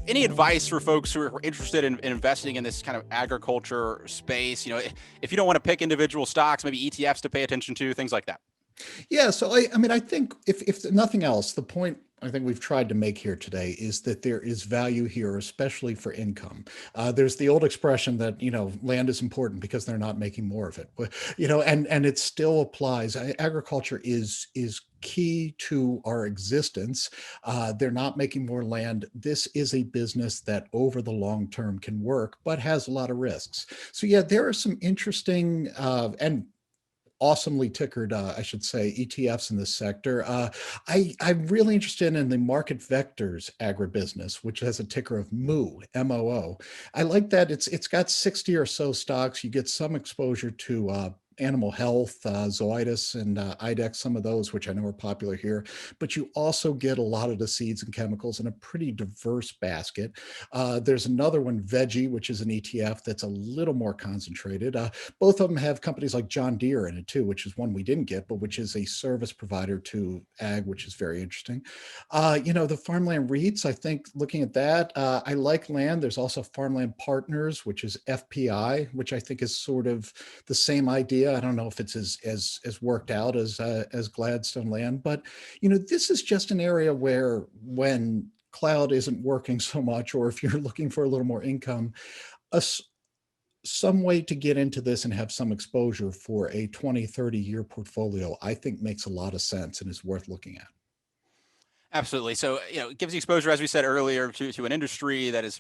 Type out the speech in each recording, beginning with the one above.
any advice for folks who are interested in investing in this kind of agriculture space? If you don't want to pick individual stocks, maybe ETFs to pay attention to, things like that. Yeah, so I mean, I think if nothing else, the point I think we've tried to make here today is that there is value here, especially for income. There's the old expression that land is important because they're not making more of it, but and it still applies. Agriculture is key to our existence. They're not making more land. This is a business that over the long term can work, but has a lot of risks. So yeah, there are some interesting and awesomely tickered, I should say, ETFs in this sector. I'm really interested in the Market Vectors agribusiness, which has a ticker of MOO, MOO. I like that it's got 60 or so stocks. You get some exposure to animal health, Zoetis and IDEX, some of those, which I know are popular here. But you also get a lot of the seeds and chemicals in a pretty diverse basket. There's another one, Veggie, which is an ETF that's a little more concentrated. Both of them have companies like John Deere in it too, which is one we didn't get, but which is a service provider to ag, which is very interesting. The farmland REITs, I think looking at that, I like land. There's also Farmland Partners, which is FPI, which I think is sort of the same idea. I don't know if it's as worked out as Gladstone Land, but this is just an area where when cloud isn't working so much, or if you're looking for a little more income, a, some way to get into this and have some exposure for a 20, 30-year portfolio, I think makes a lot of sense and is worth looking at. Absolutely. So, it gives you exposure, as we said earlier, to an industry that is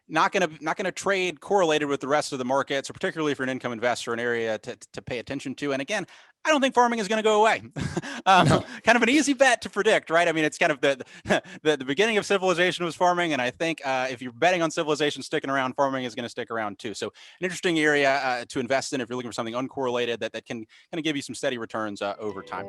not gonna trade correlated with the rest of the market. So particularly for an income investor, an area to pay attention to. And again, I don't think farming is going to go away. No. Kind of an easy bet to predict, right? I mean, it's kind of the beginning of civilization was farming, and I think if you're betting on civilization sticking around, farming is going to stick around too. So an interesting area to invest in if you're looking for something uncorrelated that can kind of give you some steady returns over time.